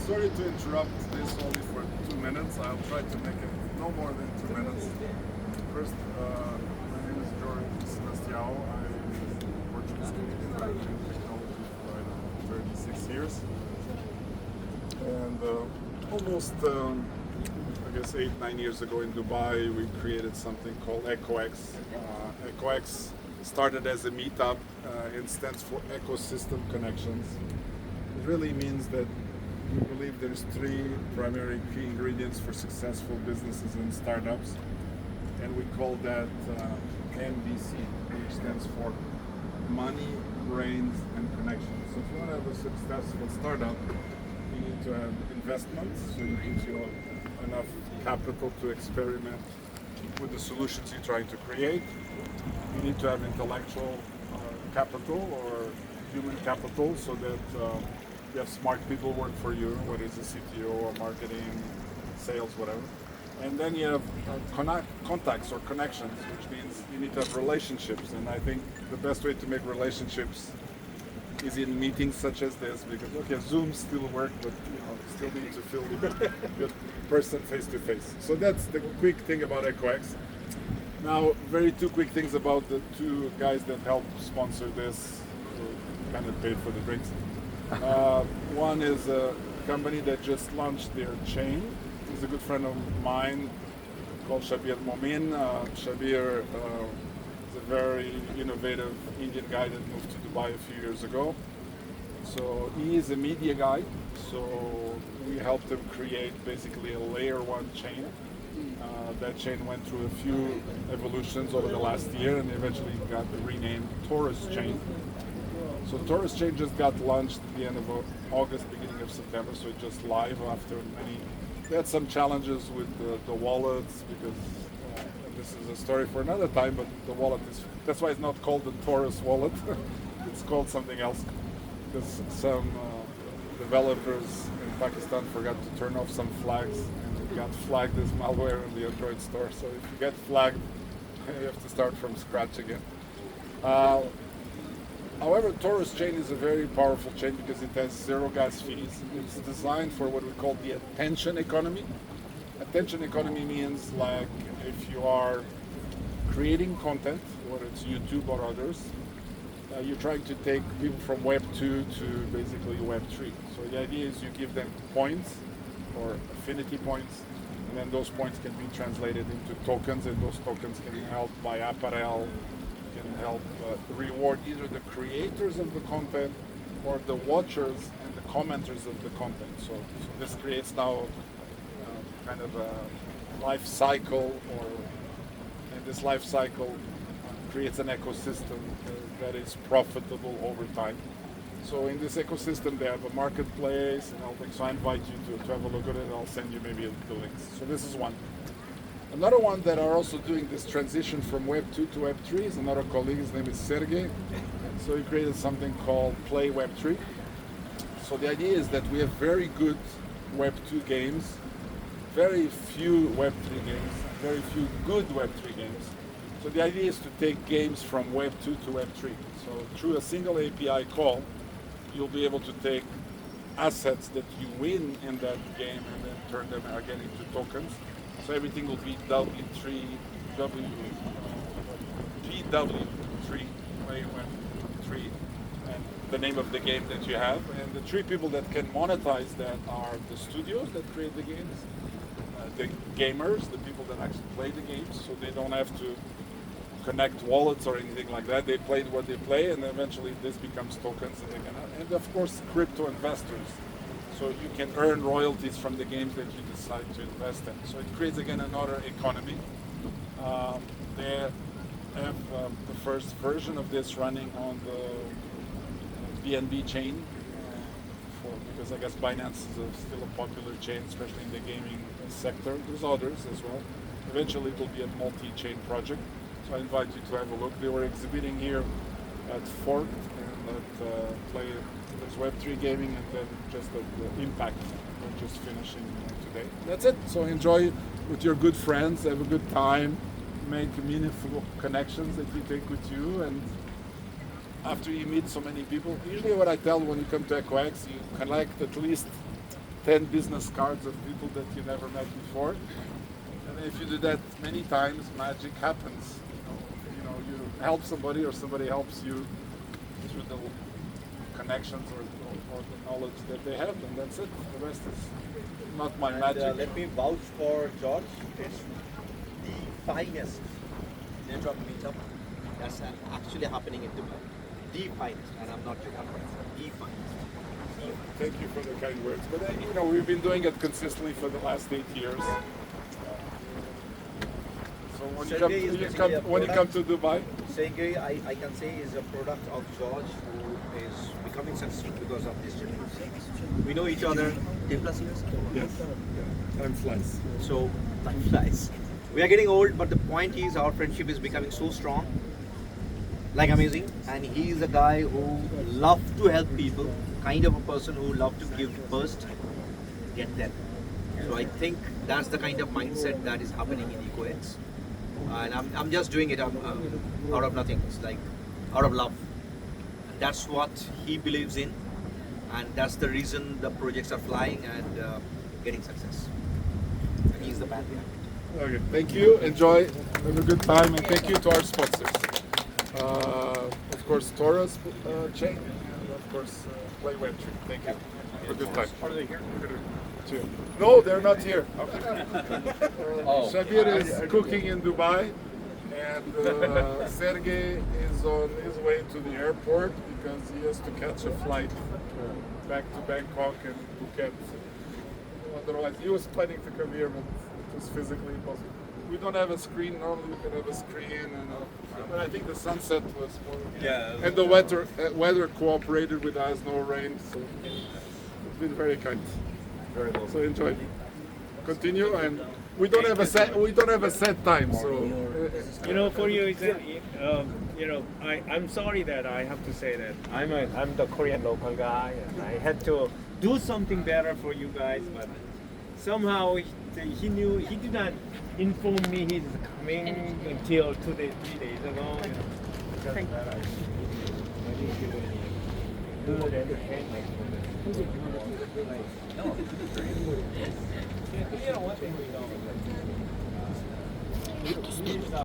sorry to interrupt this only for 2 minutes. I'll try to make it no more than 2 minutes. First, my name is Jorge Sebastião. I'm Portuguese Canadian. I've been in technology for 36 years. And almost, I guess 8-9 years ago in Dubai, we created something called Ecox. Ecox started as a meetup. It stands for Ecosystem Connections. It really means that we believe there's 3 primary key ingredients for successful businesses and startups, and we call that MBC, which stands for money, brains, and connections. So if you want to have a successful startup, you need to have investments, so it gives you enough capital to experiment with the solutions you're trying to create. You need to have intellectual capital or human capital, so that you have smart people work for you, whether it's a CTO or marketing, sales, whatever. And then you have contacts or connections, which means you need to have relationships. And I think the best way to make relationships is in meetings such as this, because okay, Zoom still work, but still need to feel the person face to face. So that's the quick thing about Ecox. Now, very 2 quick things about the 2 guys that helped sponsor this, who kind of paid for the drinks. One is a company that just launched their chain. He's a good friend of mine called Shabir Momin. Shabir is a very innovative Indian guy that moved to Dubai a few years ago. So he is a media guy. So we helped him create basically a layer 1 chain. That chain went through a few evolutions over the last year and eventually got renamed Taurus Chain. So Taurus Chain just got launched at the end of August, beginning of September, so it's just live after many. They had some challenges with the wallets, because this is a story for another time, but the wallet is, that's why it's not called the Taurus wallet. It's called something else, because some developers in Pakistan forgot to turn off some flags, and it got flagged as malware in the Android store. So if you get flagged, you have to start from scratch again. However, Taurus Chain is a very powerful chain because it has 0 gas fees. It's designed for what we call the attention economy. Attention economy means, like, if you are creating content, whether it's YouTube or others, you're trying to take people from Web 2 to basically Web 3. So the idea is you give them points or affinity points, and then those points can be translated into tokens, and those tokens can help buy apparel, can help reward either the creators of the content or the watchers and the commenters of the content. So this creates now kind of a life cycle, and this life cycle creates an ecosystem that is profitable over time. So in this ecosystem, they have a marketplace and all things. So I invite you to have a look at it. I'll send you maybe the links. So this is one. Another one that are also doing this transition from Web 2 to Web 3 is another colleague. His name is Sergey. So he created something called Play Web 3. So the idea is that we have very good Web 2 games, very few Web 3 games, very few good Web 3 games. So the idea is to take games from Web 2 to Web 3. So through a single API call, you'll be able to take assets that you win in that game and then turn them again into tokens. So everything will be W3, PW3, Web3, and the name of the game that you have. And the 3 people that can monetize that are the studios that create the games, the gamers, the people that actually play the games, so they don't have to connect wallets or anything like that. They play what they play, and eventually this becomes tokens, and of course crypto investors. So you can earn royalties from the games that you decide to invest in. So it creates again another economy. They have the first version of this running on the BNB chain, because I guess Binance is still a popular chain, especially in the gaming sector. There's others as well. Eventually it will be a multi-chain project. So I invite you to have a look. They were exhibiting here at Forked and at Play. There's Web3 gaming, and then just the Impact. We're just finishing today. That's it. So enjoy with your good friends, have a good time, make meaningful connections that you take with you, and after you meet so many people, usually what I tell when you come to Ecox, you collect at least 10 business cards of people that you never met before. And if you do that many times, magic happens. You help somebody or somebody helps you through the connections or the knowledge that they have, and that's it. The rest is not my magic. Let me vouch for George. It's the finest network meetup that's actually happening in Dubai. The finest, and I'm not joking. The finest. Thank you for the kind words. But we've been doing it consistently for the last 8 years. So when you come to Dubai, Sergey, I can say, is a product of George, who is becoming successful because of this journey. We know each other 10 plus years. yes, time flies. So time flies. We are getting old, but the point is our friendship is becoming so strong, like amazing. And he is a guy who loves to help people, kind of a person who loves to give first, get them. So I think that's the kind of mindset that is happening in Ecox. And I'm just doing it out of nothing. It's like out of love. And that's what he believes in. And that's the reason the projects are flying and getting success. And he's the man behind it. Okay, thank you. Enjoy. Have a good time, and thank you to our sponsors. Of course, Torres chain, and of course, Play Wentry. Thank you. Have a good time. Are they here? No, they're not here. Shabir is cooking in Dubai, and Sergey is on his way to the airport because he has to catch a flight back to Bangkok and Phuket. Otherwise, he was planning to come here, but it was physically impossible. We don't have a screen. Normally, we can have a screen, but I think the sunset was more. Yeah. And the weather cooperated with us, no rain, so it's been very kind. Very well. So enjoy. Continue, and we don't have a set time. So For you, it's I'm sorry that I have to say that I'm the Korean local guy, and I had to do something better for you guys, but somehow he did not inform me he's coming until 3 days ago. Because of that, I didn't give any good entertainment. One thing we know is that